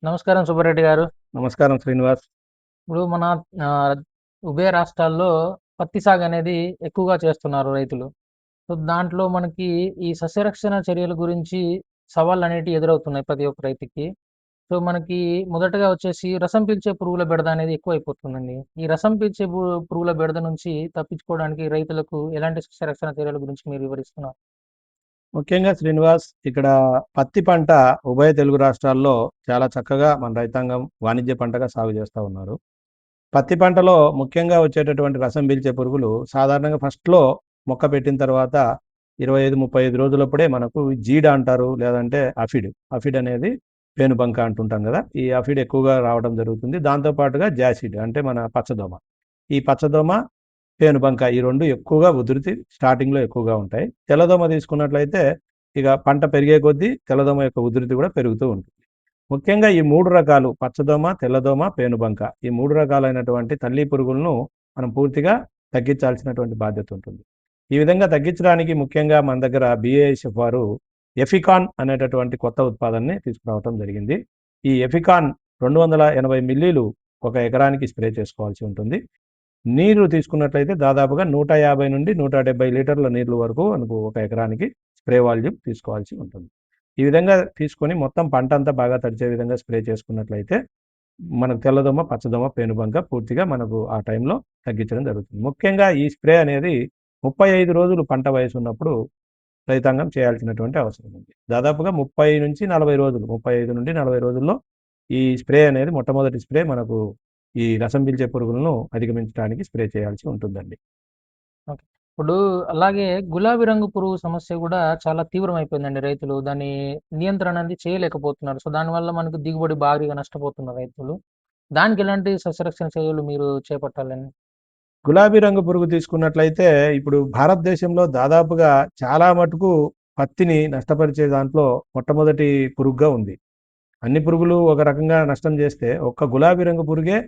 నమస్కారం సుబ్బారెడ్డి గారు. నమస్కారం శ్రీనివాస్. ఇప్పుడు మన ఆహ్, ఉభయ రాష్ట్రాల్లో పత్తి సాగనేది ఎక్కువగా చేస్తున్నారు రైతులు. సో, దాంట్లో మనకి ఈ సస్యరక్షణ చర్యల గురించి సవాళ్ళనేటివి ఎదురవుతున్నాయి ప్రతి ఒక్క రైతుకి. సో, మనకి మొదటగా వచ్చేసి రసం పీల్చే పురుగుల బెడద అనేది ఎక్కువైపోతుందండి. ఈ రసం పీల్చే పురుగుల బెడద నుంచి తప్పించుకోవడానికి రైతులకు ఎలాంటి సస్యరక్షణ చర్యల గురించి మీరు వివరిస్తున్నారు? ముఖ్యంగా శ్రీనివాస్, ఇక్కడ పత్తి పంట ఉభయ తెలుగు రాష్ట్రాల్లో చాలా చక్కగా మన రైతాంగం వాణిజ్య పంటగా సాగు చేస్తూ ఉన్నారు. పత్తి పంటలో ముఖ్యంగా వచ్చేటటువంటి రసం పీల్చే పురుగులు సాధారణంగా ఫస్ట్‌లో మొక్క పెట్టిన తర్వాత 25, 35 రోజులప్పుడే మనకు జీడ అంటారు. లేదంటే అఫిడ్. అఫిడ్ అనేది పేనుబంక అంటుంటాం కదా! ఈ అఫిడ్ ఎక్కువగా రావడం జరుగుతుంది. దాంతో పాటుగా జాసిడ్ అంటే మన పచ్చదోమ. ఈ పచ్చదోమ, పేనుబంక ఈ 2 ఎక్కువగా ఉధృతి స్టార్టింగ్‌లో ఎక్కువగా ఉంటాయి. తెల్లదోమ తీసుకున్నట్లయితే ఇక పంట పెరిగే కొద్దీ తెల్లదోమ యొక్క ఉధృతి కూడా పెరుగుతూ ఉంటుంది. ముఖ్యంగా ఈ 3 రకాలు పచ్చదోమ, తెల్లదోమ, పేనుబంక ఈ 3 రకాలైనటువంటి తల్లి పురుగులను మనం పూర్తిగా తగ్గించాల్సినటువంటి బాధ్యత ఉంటుంది. ఈ విధంగా తగ్గించడానికి ముఖ్యంగా మన దగ్గర బీఏఎస్ఎఫ్ వారు ఎఫికాన్ అనేటటువంటి కొత్త ఉత్పాదనని తీసుకురావడం జరిగింది. ఈ ఎఫికాన్ 280 మిల్లీలు ఒక ఎకరానికి స్ప్రే చేసుకోవాల్సి ఉంటుంది. నీరు తీసుకున్నట్లయితే దాదాపుగా 150 నుండి 170 లీటర్ల నీళ్లు వరకు మనకు ఒక ఎకరానికి స్ప్రే వాల్యూమ్ తీసుకోవాల్సి ఉంటుంది. ఈ విధంగా తీసుకొని మొత్తం పంట అంతా బాగా తడిచే విధంగా స్ప్రే చేసుకున్నట్లయితే మనకు తెల్లదోమ, పచ్చదోమ, పేనుబంక పూర్తిగా మనకు ఆ టైంలో తగ్గించడం జరుగుతుంది. ముఖ్యంగా ఈ స్ప్రే అనేది 35 రోజులు పంట వయసు ఉన్నప్పుడు రైతాంగం చేయాల్సినటువంటి అవసరం ఉంది. దాదాపుగా 30 నుంచి 40 రోజులు, 35 నుండి 40 రోజుల్లో ఈ స్ప్రే అనేది మొట్టమొదటి స్ప్రే మనకు ఈ రసం పీల్చే పురుగులను అధిగమించడానికి స్ప్రే చేయాల్సి ఉంటుందండి. ఓకే. ఇప్పుడు అలాగే గులాబీ రంగు పురుగు సమస్య గూడా చాలా తీవ్రమైపోయిందండి. రైతులు దాన్ని నియంత్రణ అనేది చేయలేకపోతున్నారు. సో, దానివల్ల మనకు దిగుబడి భారీగా నష్టపోతున్నారు రైతులు. దానికి ఎలాంటి సస్యరక్షణ చర్యలు మీరు చేపట్టాలని? గులాబీ రంగు పురుగు తీసుకున్నట్లయితే ఇప్పుడు భారతదేశంలో దాదాపుగా చాలా మటుకు పత్తిని నష్టపరిచే దాంట్లో మొట్టమొదటి పురుగుగా ఉంది. అన్ని పురుగులు ఒక రకంగా నష్టం చేస్తే ఒక్క గులాబీ రంగు పురుగే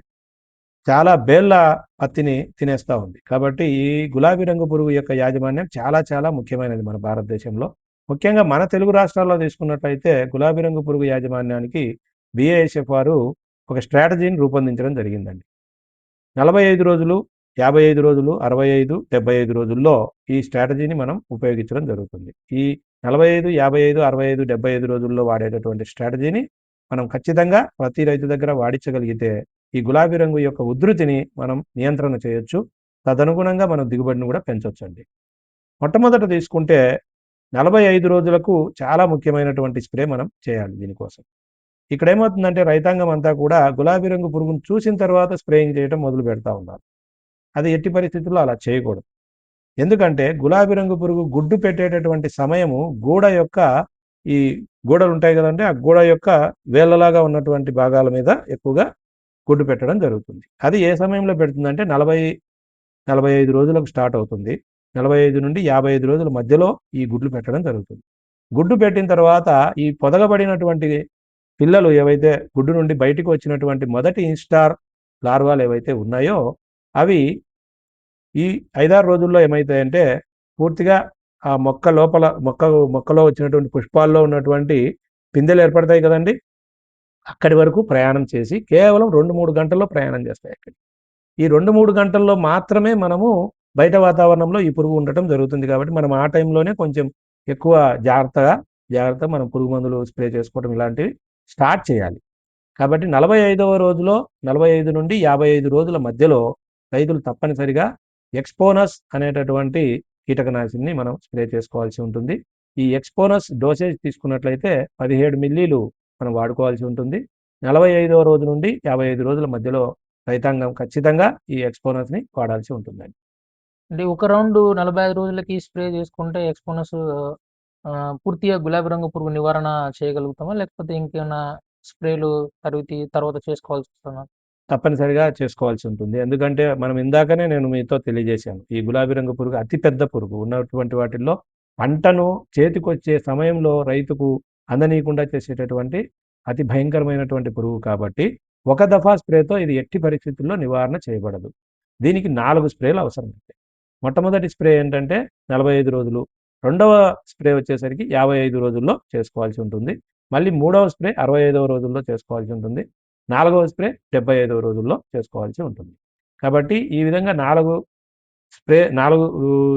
చాలా బేళ్ళ పత్తిని తినేస్తా ఉంది. కాబట్టి ఈ గులాబీ రంగు పురుగు యొక్క యాజమాన్యం చాలా చాలా ముఖ్యమైనది మన భారతదేశంలో. ముఖ్యంగా మన తెలుగు రాష్ట్రాల్లో తీసుకున్నట్లయితే గులాబీ రంగు పురుగు యాజమాన్యానికి బీఏఎస్ఎఫ్ వారు ఒక స్ట్రాటజీని రూపొందించడం జరిగిందండి. 45 రోజులు, 55 రోజులు, 65, 75 రోజుల్లో ఈ స్ట్రాటజీని మనం ఉపయోగించడం జరుగుతుంది. ఈ 45, 55, 65, 75 రోజుల్లో వాడేటటువంటి స్ట్రాటజీని మనం ఖచ్చితంగా ప్రతి రైతు దగ్గర వాడించగలిగితే ఈ గులాబీ రంగు యొక్క ఉధృతిని మనం నియంత్రణ చేయొచ్చు. తదనుగుణంగా మనం దిగుబడిని కూడా పెంచొచ్చండి. మొట్టమొదట తీసుకుంటే 45 రోజులకు చాలా ముఖ్యమైనటువంటి స్ప్రే మనం చేయాలి దీనికోసం. ఇక్కడేమవుతుందంటే రైతాంగం అంతా కూడా గులాబీ రంగు పురుగును చూసిన తర్వాత స్ప్రేయింగ్ చేయడం మొదలు పెడతా ఉన్నారు. అది ఎట్టి పరిస్థితుల్లో అలా చేయకూడదు. ఎందుకంటే గులాబీ రంగు పురుగు గుడ్డు పెట్టేటటువంటి సమయము గూడ యొక్క ఈ గూడలు ఉంటాయి కదండి, ఆ గూడ యొక్క వేళ్ళలాగా ఉన్నటువంటి భాగాల మీద ఎక్కువగా గుడ్డు పెట్టడం జరుగుతుంది. అది ఏ సమయంలో పెడుతుందంటే 45 రోజులకు స్టార్ట్ అవుతుంది. 45 నుండి 55 రోజుల మధ్యలో ఈ గుడ్లు పెట్టడం జరుగుతుంది. గుడ్డు పెట్టిన తర్వాత ఈ పొదగబడినటువంటి పిల్లలు ఏవైతే గుడ్డు నుండి బయటికి వచ్చినటువంటి మొదటి ఇన్స్టార్ లార్వాలు ఏవైతే ఉన్నాయో అవి ఈ 5-6 రోజుల్లో ఏమైతాయంటే పూర్తిగా ఆ మొక్క లోపల మొక్కలో వచ్చినటువంటి పుష్పాల్లో ఉన్నటువంటి పిందెలు ఏర్పడతాయి కదండి, అక్కడి వరకు ప్రయాణం చేసి కేవలం 2-3 గంటల్లో ప్రయాణం చేస్తాయి అక్కడి. ఈ 2-3 గంటల్లో మాత్రమే మనము బయట వాతావరణంలో ఈ పురుగు ఉండటం జరుగుతుంది. కాబట్టి మనం ఆ టైంలోనే కొంచెం ఎక్కువ జాగ్రత్తగా మనం పురుగు మందులు స్ప్రే చేసుకోవడం ఇలాంటివి స్టార్ట్ చేయాలి. కాబట్టి 45వ రోజులో 45 నుండి 55 రోజుల మధ్యలో రైతులు తప్పనిసరిగా ఎక్స్పోనస్ అనేటటువంటి కీటకనాశిని మనం స్ప్రే చేసుకోవాల్సి ఉంటుంది. ఈ ఎక్స్పోనస్ డోసేజ్ తీసుకున్నట్లయితే 17 మిల్లీలు మనం వాడుకోవాల్సి ఉంటుంది. 45వ రోజు నుండి 55 రోజుల మధ్యలో రైతాంగం ఖచ్చితంగా ఈ ఎక్స్పోనస్ని వాడాల్సి ఉంటుందండి. అంటే ఒక రౌండు 45 రోజులకి స్ప్రే చేసుకుంటే ఎక్స్‌పోనస్ పూర్తిగా గులాబీ రంగు పురుగు నివారణ చేయగలుగుతామా? లేకపోతే ఇంకేమన్నా స్ప్రేలు తర్వాత చేసుకోవాల్సొస్తుందా? తప్పనిసరిగా చేసుకోవాల్సి ఉంటుంది. ఎందుకంటే మనం ఇందాకనే నేను మీతో తెలియజేశాను. ఈ గులాబీ రంగు పురుగు అతి పెద్ద పురుగు. ఉన్నటువంటి వాటిల్లో పంటను చేతికొచ్చే సమయంలో రైతుకు అందనీయకుండా చేసేటటువంటి అతి భయంకరమైనటువంటి పురుగు కాబట్టి ఒక దఫా స్ప్రేతో ఇది ఎట్టి పరిస్థితుల్లో నివారణ చేయబడదు. దీనికి 4 స్ప్రేలు అవసరం ఉంటాయి. మొట్టమొదటి స్ప్రే ఏంటంటే 45 రోజులు. రెండవ స్ప్రే వచ్చేసరికి 55 రోజుల్లో చేసుకోవాల్సి ఉంటుంది. మళ్ళీ మూడవ స్ప్రే 65వ రోజుల్లో చేసుకోవాల్సి ఉంటుంది. నాలుగవ స్ప్రే 75వ రోజుల్లో చేసుకోవాల్సి ఉంటుంది. కాబట్టి ఈ విధంగా 4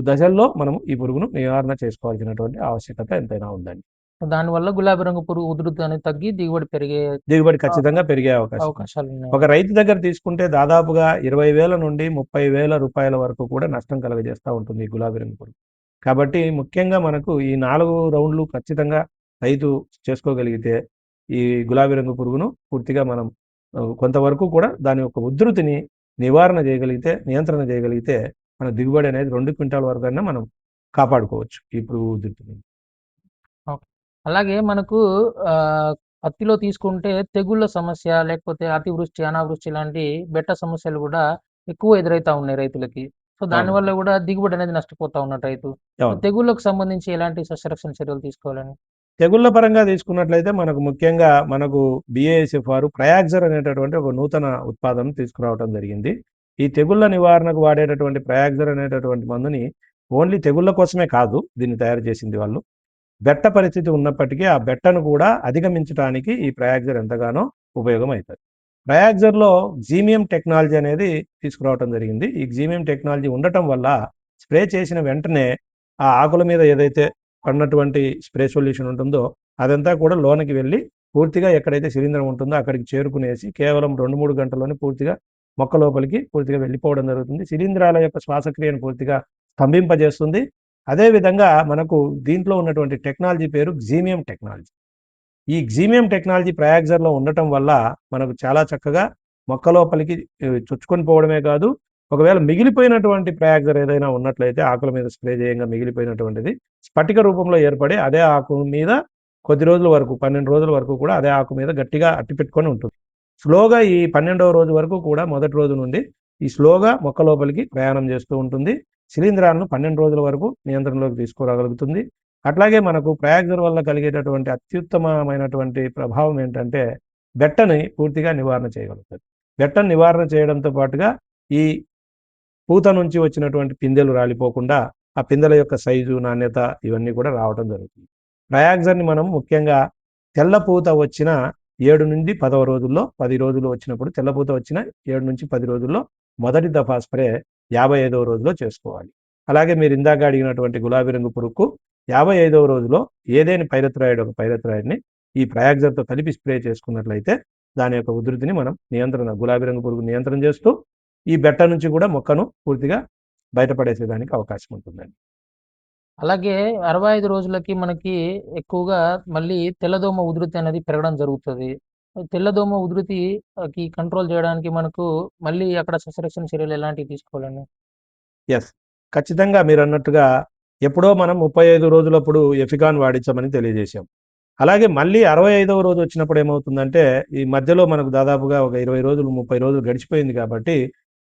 దశల్లో మనం ఈ పురుగును నివారణ చేసుకోవాల్సినటువంటి ఆవశ్యకత ఎంతైనా ఉందండి. దానివల్ల గులాబీ రంగు పురుగు ఉధృతి అనేది తగ్గి దిగుబడి పెరిగే దిగుబడి ఖచ్చితంగా పెరిగే అవకాశం ఉంది. అవకాశాలు ఒక ఉన్నాయి. రైతు దగ్గర తీసుకుంటే దాదాపుగా 20,000 నుండి 30,000 రూపాయల వరకు కూడా నష్టం కలుగజేస్తూ ఉంటుంది ఈ గులాబీ రంగు పురుగు. కాబట్టి ముఖ్యంగా మనకు ఈ 4 రౌండ్లు ఖచ్చితంగా రైతు చేసుకోగలిగితే ఈ గులాబీ రంగు పురుగును పూర్తిగా మనం కొంతవరకు కూడా దాని యొక్క ఉధృతిని నివారణ చేయగలిగితే, నియంత్రణ చేయగలిగితే మన దిగుబడి అనేది 2 క్వింటాల వరకైనా మనం కాపాడుకోవచ్చు ఈ పురుగు ఉధృతిని. ఓకే. అలాగే మనకు పత్తిలో తీసుకుంటే తెగుళ్ళ సమస్య, లేకపోతే అతివృష్టి, అనావృష్టి లాంటి బెట్ట సమస్యలు గూడా ఎక్కువ ఎదురైతా ఉన్నాయి రైతులకి. సో, అవును. దానివల్ల గూడా దిగుబడి అనేది నష్టపోతా ఉన్నాడు రైతు. సో, అవును. తెగుళ్ళకు సంబంధించి ఎలాంటి సస్యరక్షణ చర్యలు తీసుకోవాలని? తెగుళ్ళ పరంగా తీసుకున్నట్లయితే మనకు ముఖ్యంగా BASF వారు ప్రయాక్సర్ అనేటటువంటి ఒక నూతన ఉత్పాదనను తీసుకురావడం జరిగింది. ఈ తెగుళ్ళ నివారణకు వాడేటటువంటి ప్రయాక్సర్ అనేటటువంటి మందుని ఓన్లీ తెగుళ్ళ కోసమే కాదు దీన్ని తయారు చేసింది వాళ్ళు. బెట్ట పరిస్థితి ఉన్నప్పటికీ ఆ బెట్టను కూడా అధిగమించడానికి ఈ ప్రయాక్సర్ ఎంతగానో ఉపయోగం అవుతుంది. ప్రయాక్సర్లో జీమియం టెక్నాలజీ అనేది తీసుకురావడం జరిగింది. ఈ జీమియం టెక్నాలజీ ఉండటం వల్ల స్ప్రే చేసిన వెంటనే ఆ ఆకుల మీద ఏదైతే పడినటువంటి స్ప్రే సొల్యూషన్ ఉంటుందో అదంతా కూడా లోనికి వెళ్ళి పూర్తిగా ఎక్కడైతే శిలీంధ్రం ఉంటుందో అక్కడికి చేరుకునేసి కేవలం 2-3 గంటల్లోనే పూర్తిగా మొక్క లోపలికి పూర్తిగా వెళ్ళిపోవడం జరుగుతుంది. శిలీంధ్రాల యొక్క శ్వాసక్రియను పూర్తిగా స్తంభింపజేస్తుంది. అదేవిధంగా మనకు దీంట్లో ఉన్నటువంటి టెక్నాలజీ పేరు జీమియం టెక్నాలజీ. ఈ జీమియం టెక్నాలజీ ప్రయాక్సర్లో ఉండటం వల్ల మనకు చాలా చక్కగా మొక్క లోపలికి చొచ్చుకొని పోవడమే కాదు, ఒకవేళ మిగిలిపోయినటువంటి ప్రయాక్సర్ ఏదైనా ఉన్నట్లయితే ఆకుల మీద స్ప్రే చేయంగా మిగిలిపోయినటువంటిది స్ఫటిక రూపంలో ఏర్పడి అదే ఆకు మీద కొద్ది రోజుల వరకు 12 రోజుల వరకు కూడా అదే ఆకు మీద గట్టిగా అట్టిపెట్టుకొని ఉంటుంది. స్లోగా ఈ 12వ రోజు వరకు కూడా మొదటి రోజు నుండి ఈ స్లోగా మొక్క లోపలికి ప్రయాణం చేస్తూ ఉంటుంది. శిలీంధ్రాలను 12 రోజుల వరకు నియంత్రణలోకి తీసుకురాగలుగుతుంది. అట్లాగే మనకు ప్రయాక్సర్ వల్ల కలిగేటటువంటి అత్యుత్తమమైనటువంటి ప్రభావం ఏంటంటే బెట్టని పూర్తిగా నివారణ చేయగలుగుతుంది. బెట్టను నివారణ చేయడంతో పాటుగా ఈ పూత నుంచి వచ్చినటువంటి పిందెలు రాలిపోకుండా ఆ పిందెల యొక్క సైజు, నాణ్యత ఇవన్నీ కూడా రావడం జరుగుతుంది. ప్రయాక్సర్ని మనం ముఖ్యంగా తెల్ల పూత వచ్చిన 7 నుండి 10వ రోజుల్లో 10 రోజులు వచ్చినప్పుడు తెల్ల పూత వచ్చిన 7 నుంచి 10 రోజుల్లో మొదటి దఫా స్ప్రే 55వ రోజులో చేసుకోవాలి. అలాగే మీరు ఇందాక అడిగినటువంటి గులాబీ రంగు పురుగుకు 55వ రోజులో ఏదైనా ఒక పైరథ్రాయిడ్ని ఈ ప్రయాక్సర్తో కలిపి స్ప్రే చేసుకున్నట్లయితే దాని యొక్క ఉధృతిని మనం గులాబీ రంగు పురుగు నియంత్రణ చేస్తూ ఈ బెట్ట నుంచి కూడా మొక్కను పూర్తిగా బయటపడేసేదానికి అవకాశం ఉంటుందండి. అలాగే 65 రోజులకి మనకి ఎక్కువగా మళ్ళీ తెల్లదోమ ఉధృతి అనేది పెరగడం జరుగుతది. తెల్లదోమ ఉధృతి కంట్రోల్ చేయడానికి మనకు మళ్ళీ అక్కడ సస్యరక్షణ చర్యలు ఎలాంటివి తీసుకోవాలండి? యెస్. ఖచ్చితంగా మీరన్నట్టుగా ఎప్పుడో మనం 35 రోజులప్పుడు ఎఫికాన్ వాడించమని తెలియజేశాం. అలాగే మళ్ళీ 65వ రోజు వచ్చినప్పుడు ఏమవుతుందంటే, ఈ మధ్యలో మనకు దాదాపుగా ఒక 20 రోజులు, 30 రోజులు గడిచిపోయింది కాబట్టి,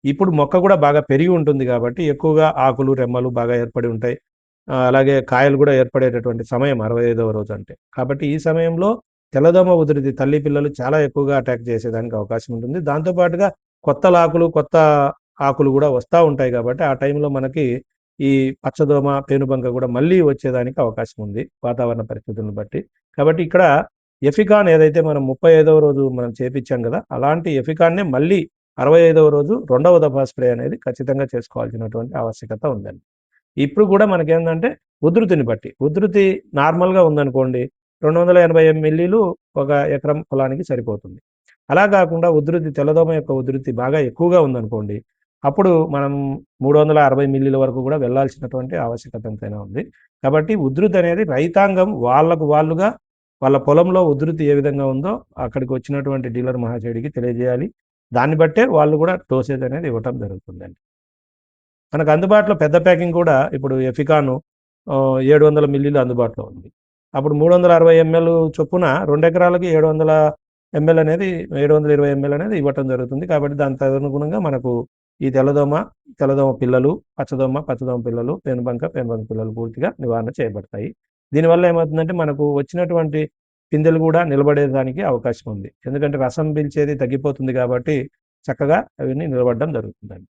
ఇప్పుడు మొక్క కూడా బాగా పెరిగి ఉంటుంది కాబట్టి, ఎక్కువగా ఆకులు, రెమ్మలు బాగా ఏర్పడి ఉంటాయి. అలాగే కాయలు కూడా ఏర్పడేటటువంటి సమయం 65వ రోజు అంటే. కాబట్టి ఈ సమయంలో తెల్లదోమ ఉధృతి తల్లి పిల్లలు చాలా ఎక్కువగా అటాక్ చేసేదానికి అవకాశం ఉంటుంది. దాంతో పాటుగా కొత్త ఆకులు కూడా వస్తా ఉంటాయి కాబట్టి, ఆ టైంలో మనకి ఈ పచ్చదోమ, పేనుబంక కూడా మళ్ళీ వచ్చేదానికి అవకాశం ఉంది వాతావరణ పరిస్థితులను బట్టి. కాబట్టి ఇక్కడ ఎఫికాన్ ఏదైతే మనం 35వ రోజు మనం చేపిచ్చాం కదా! అలాంటి ఎఫికాన్‌నే మళ్ళీ 65వ రోజు రెండవ దఫా స్ప్రే అనేది ఖచ్చితంగా చేసుకోవాల్సినటువంటి ఆవశ్యకత ఉందండి. ఇప్పుడు కూడా మనకేందంటే ఉధృతిని బట్టి, ఉధృతి నార్మల్‌గా ఉందనుకోండి 280 మిల్లీలు ఒక ఎకరం పొలానికి సరిపోతుంది. అలా కాకుండా తెల్లదోమ యొక్క ఉధృతి బాగా ఎక్కువగా ఉందనుకోండి, అప్పుడు మనం 360 మిల్లీల వరకు కూడా వెళ్ళాల్సినటువంటి ఆవశ్యకత ఎంతైనా ఉంది. కాబట్టి ఉధృతి అనేది రైతాంగం వాళ్ళకు వాళ్ళుగా వాళ్ళ పొలంలో ఉధృతి ఏ విధంగా ఉందో అక్కడికి వచ్చినటువంటి డీలర్ మహాశయుడికి తెలియజేయాలి. దాన్ని బట్టే వాళ్ళు కూడా డోసేజ్ అనేది ఇవ్వటం జరుగుతుందండి. మనకు అందుబాటులో పెద్ద ప్యాకింగ్ కూడా ఇప్పుడు ఎఫికాను 700 మిల్లీలు అందుబాటులో ఉంది. అప్పుడు 360 ఎంఎల్ చొప్పున 2 ఎకరాలకి 700 ఎంఎల్ అనేది 720 ఎంఎల్ అనేది ఇవ్వటం జరుగుతుంది. కాబట్టి దాని తదనుగుణంగా మనకు ఈ తెల్లదోమ పిల్లలు, పచ్చదోమ పిల్లలు, పేనుబంక పిల్లలు పూర్తిగా నివారణ చేయబడతాయి. దీనివల్ల ఏమవుతుందంటే మనకు వచ్చినటువంటి పిందెలు కూడా నిలబడేదానికి అవకాశం ఉంది. ఎందుకంటే రసం పీల్చేది తగ్గిపోతుంది కాబట్టి చక్కగా అవన్నీ నిలబడడం జరుగుతుందండి.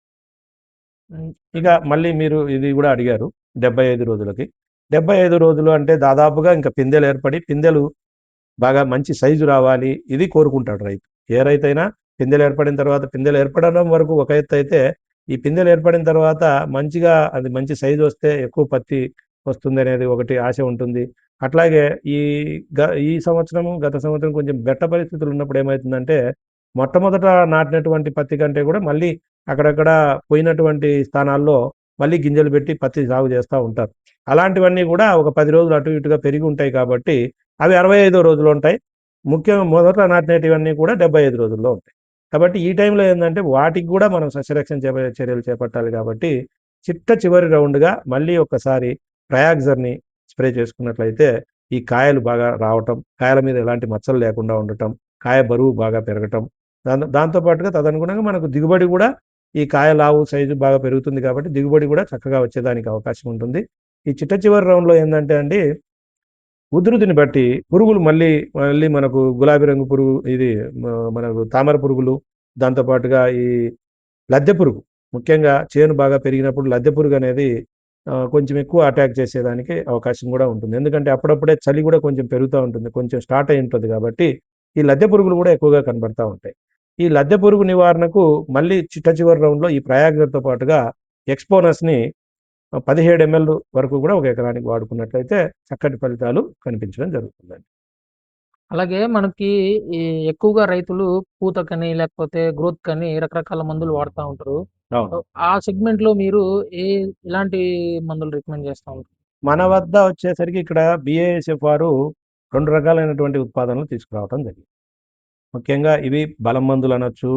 హ్మ్. ఇక మళ్ళీ మీరు ఇది కూడా అడిగారు 75 రోజులకి. 75 రోజులు అంటే దాదాపుగా ఇంకా పిందెలు ఏర్పడి బాగా మంచి సైజు రావాలి, ఇది కోరుకుంటాడు రైతు. ఏ రైతైనా పిందెలు ఏర్పడిన తర్వాత, పిందెలు ఏర్పడడం వరకు ఒక ఎత్తు అయితే, ఈ పిందెలు ఏర్పడిన తర్వాత మంచిగా అది మంచి సైజు వస్తే ఎక్కువ పత్తి వస్తుంది అనేది ఒకటి ఆశ ఉంటుంది. అట్లాగే ఈ ఈ సంవత్సరము, గత సంవత్సరం కొంచెం బెట్ట పరిస్థితులు ఉన్నప్పుడు ఏమవుతుందంటే, మొట్టమొదట నాటినటువంటి పత్తి కంటే కూడా మళ్ళీ అక్కడక్కడ పోయినటువంటి స్థానాల్లో మళ్ళీ గింజలు పెట్టి పత్తి సాగు చేస్తూ ఉంటారు. అలాంటివన్నీ కూడా ఒక 10 రోజులు అటు ఇటుగా పెరిగి ఉంటాయి కాబట్టి అవి 65 రోజులు ఉంటాయి. ముఖ్యంగా మొదట నాటినటివన్నీ కూడా 75 రోజుల్లో ఉంటాయి. కాబట్టి ఈ టైంలో ఏందంటే వాటికి కూడా మనం సస్యరక్షణ చర్యలు చేపట్టాలి కాబట్టి చివరి రౌండ్‌గా మళ్ళీ ఒక్కసారి ట్రయాక్సర్‌ని స్ప్రే చేసుకున్నట్లయితే ఈ కాయలు బాగా రావటం, కాయల మీద ఎలాంటి మచ్చలు లేకుండా ఉండటం, కాయ బరువు బాగా పెరగటం, దాంతో పాటుగా తదనుగుణంగా మనకు దిగుబడి కూడా ఈ కాయ లావు సైజు బాగా పెరుగుతుంది కాబట్టి దిగుబడి కూడా చక్కగా వచ్చేదానికి అవకాశం ఉంటుంది. ఈ చివరి రౌండ్‌లో ఏందంటే అండి, ఉధృతిని బట్టి పురుగులు మళ్ళీ మళ్ళీ మనకు గులాబీ రంగు పురుగు, ఇది మనకు తామర పురుగులు, దాంతో పాటుగా ఈ లద్దె పురుగు, ముఖ్యంగా చేను బాగా పెరిగినప్పుడు లద్దె పురుగు అనేది కొంచెం ఎక్కువ అటాక్ చేసేదానికి అవకాశం కూడా ఉంటుంది. ఎందుకంటే అప్పుడప్పుడే చలి కూడా కొంచెం పెరుగుతూ ఉంటుంది. కొంచెం స్టార్ట్ అయి ఉంటుంది కాబట్టి ఈ లద్దె పురుగులు కూడా ఎక్కువగా కనబడతా ఉంటాయి. ఈ లద్దె పురుగు నివారణకు మళ్ళీ చివరి రౌండ్‌లో ఈ ప్రయాగర్తో పాటుగా ఎక్స్‌పోనస్‌ని 17 ఎంఎల్ వరకు కూడా ఒక ఎకరానికి వాడుకున్నట్లయితే చక్కటి ఫలితాలు కనిపించడం జరుగుతుందండి. అలాగే మనకి ఈ ఎక్కువగా రైతులు పూతకని, లేకపోతే గ్రోత్‌కని రకరకాల మందులు వాడుతా ఉంటారు. అవును. ఆ సెగ్మెంట్‌లో మీరు ఎలాంటి మందులు రికమెండ్ చేస్తా ఉంటారు? మన వద్ద వచ్చేసరికి ఇక్కడ బీఏఎస్ఎఫ్ వారు 2 రకాలైనటువంటి ఉత్పాదనలు తీసుకురావటం జరిగింది. ముఖ్యంగా ఇవి బలం మందులనొచ్చు,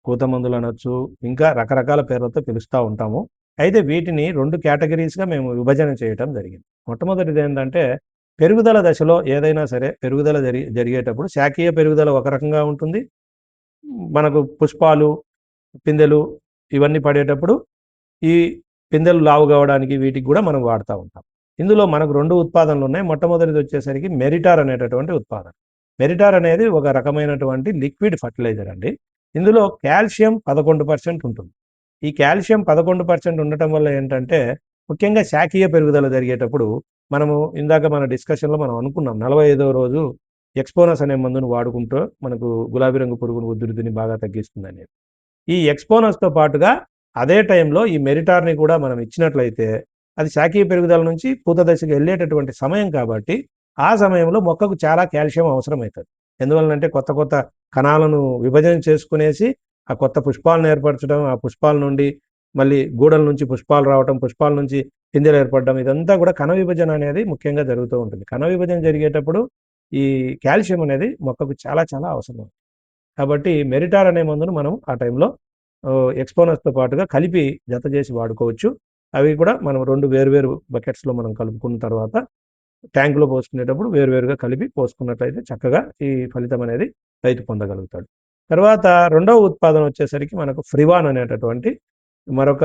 పూత మందులనొచ్చు, ఇంకా రకరకాల పేర్లతో పిలుస్తా ఉంటాము. అయితే వీటిని 2 కేటగరీస్‌గా మేము విభజన చేయటం జరిగింది. మొట్టమొదటిదేంటంటే, పెరుగుదల దశలో ఏదైనా సరే పెరుగుదల జరిగేటప్పుడు శాఖీయ పెరుగుదల ఒక రకంగా ఉంటుంది. మనకు పుష్పాలు, పిందెలు ఇవన్నీ పడేటప్పుడు ఈ పిందెలు లావు కావడానికి వీటికి కూడా మనం వాడుతూ ఉంటాం. ఇందులో మనకు 2 ఉత్పాదనలున్నాయి. మొట్టమొదటిది వచ్చేసరికి మెరిటార్ అనేటటువంటి ఉత్పాదన. మెరిటార్ అనేది ఒక రకమైనటువంటి లిక్విడ్ ఫర్టిలైజర్ అండి. ఇందులో కాల్షియం 11% ఉంటుంది. ఈ కాల్షియం 11% ఉండటం వల్ల ఏంటంటే, ముఖ్యంగా శాఖీయ పెరుగుదల జరిగేటప్పుడు మనము ఇందాక మన డిస్కషన్‌లో మనం అనుకున్నాం. 45వ రోజు ఎక్స్‌పోనస్ అనే మందును వాడుకుంటూ మనకు గులాబీ రంగు పురుగును ఉధృతిని బాగా తగ్గిస్తుందనేది. ఈ ఎక్స్‌పోనస్‌తో పాటుగా అదే టైంలో ఈ మెరిటార్‌ని కూడా మనం ఇచ్చినట్లయితే అది శాఖీయ పెరుగుదల నుంచి పూత దశకు వెళ్ళేటటువంటి సమయం కాబట్టి, ఆ సమయంలో మొక్కకు చాలా కాల్షియం అవసరమైతది. ఎందువలనంటే కొత్త కొత్త కణాలను విభజన చేసుకునేసి ఆ కొత్త పుష్పాలను ఏర్పరచడం, ఆ పుష్పాల నుండి మళ్ళీ గూడల నుంచి పుష్పాలు రావటం, పుష్పాల నుంచి పిందెలు ఏర్పడడం, ఇదంతా కూడా కణ విభజన అనేది ముఖ్యంగా జరుగుతూ ఉంటుంది. కణ విభజన జరిగేటప్పుడు ఈ కాల్షియం అనేది మొక్కకు చాలా చాలా అవసరం. కాబట్టి మెరిటార్ అనే మందును మనం ఆ టైంలో ఎక్స్‌పోనస్‌తో పాటుగా కలిపి జత చేసి వాడుకోవచ్చు. అవి కూడా మనం 2 వేరు బకెట్స్‌లో మనం కలుపుకున్న తర్వాత ట్యాంక్‌లో పోసుకునేటప్పుడు వేరువేరుగా కలిపి పోసుకున్నట్లయితే చక్కగా ఈ ఫలితం అనేది రైతు పొందగలుగుతాడు. తర్వాత రెండవ ఉత్పాదన వచ్చేసరికి మనకు ఫ్రివాన్ అనేటటువంటి మరొక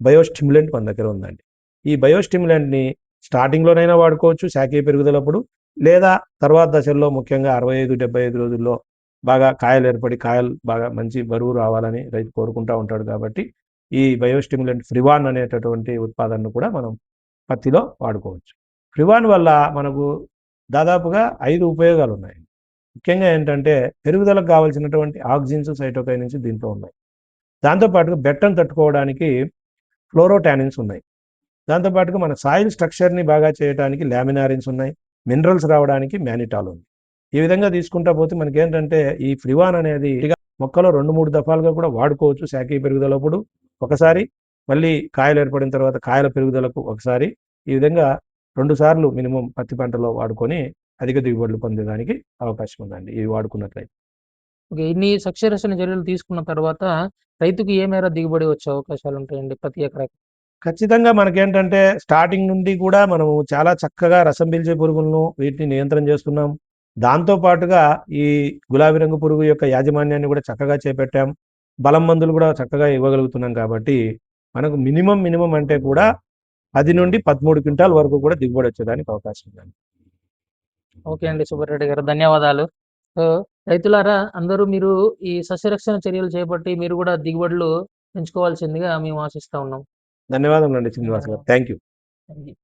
బయోస్టిమ్యులెంట్ మన దగ్గర ఉందండి. ఈ బయోస్టిమ్యులెంట్‌ని స్టార్టింగ్‌లోనైనా వాడుకోవచ్చు శాఖీయ పెరుగుదలప్పుడు, లేదా తర్వాత దశల్లో ముఖ్యంగా 65, 75 రోజుల్లో బాగా కాయలు ఏర్పడి కాయలు బాగా మంచి బరువు రావాలని రైతు కోరుకుంటా ఉంటాడు కాబట్టి, ఈ బయోస్టిమ్యులెంట్ ఫ్రివాన్ అనేటటువంటి ఉత్పాదనను కూడా మనం పత్తిలో వాడుకోవచ్చు. ఫ్రివాన్ వల్ల మనకు దాదాపుగా 5 ఉపయోగాలున్నాయి. ముఖ్యంగా ఏంటంటే పెరుగుదలకు కావాల్సినటువంటి ఆక్సిన్స్, సైటోకైనిన్స్ దీంట్లో ఉన్నాయి. దాంతో పాటుగా బెట్టను తట్టుకోవడానికి ఫ్లోరోటానిన్స్ ఉన్నాయి. దాంతో పాటుగా మన సాయిల్ స్ట్రక్చర్‌ని బాగా చేయడానికి లామినారిన్స్ ఉన్నాయి. మినరల్స్ రావడానికి మానిటాల్ ఉంది. ఈ విధంగా తీసుకుంటా పోతే మనకేంటంటే ఈ ఫ్రివాన్ అనేది మొక్కలో 2, 3 దఫాలుగా కూడా వాడుకోవచ్చు శాఖీయ పెరుగుదలప్పుడు ఒకసారి, మళ్ళీ కాయలు ఏర్పడిన తర్వాత కాయల పెరుగుదలకు ఒకసారి, ఈ విధంగా 2 సార్లు మినిమమ్ పత్తి పంటలో వాడుకొని అధిక దిగుబడులు పొందేదానికి అవకాశం ఉందండి ఇవి వాడుకున్నట్లయితే. ఓకే. ఇన్ని సస్యరక్షణ చర్యలు తీసుకున్న తర్వాత రైతుకి ఏ మేర దిగుబడి వచ్చే అవకాశాలుంటాయండి ప్రతి ఎకరాకి? ఖచ్చితంగా మనకేంటంటే స్టార్టింగ్ నుండి కూడా మనం చాలా చక్కగా రసం పీల్చే పురుగులను వీటిని నియంత్రణ చేస్తున్నాం. దాంతో పాటుగా ఈ గులాబీ రంగు పురుగు యొక్క యాజమాన్యాన్ని కూడా చక్కగా చేపట్టాం. బలం మందులు కూడా చక్కగా ఇవ్వగలుగుతున్నాం కాబట్టి మనకు మినిమమ్ అంటే కూడా 10-13 క్వింటాల్ వరకు కూడా దిగుబడి వచ్చేదానికి అవకాశం ఉందండి. ఓకే అండి సుబ్బారెడ్డి గారు. ధన్యవాదాలు. సో, రైతులారా అందరూ మీరు ఈ సస్యరక్షణ చర్యలు చేపట్టి మీరు గూడా దిగుబడులు పెంచుకోవాల్సిందిగా మేము ఆశిస్తా ఉన్నాం. ధన్యవాదములండి శ్రీనివాస్ గారు. Thank you. Thank you.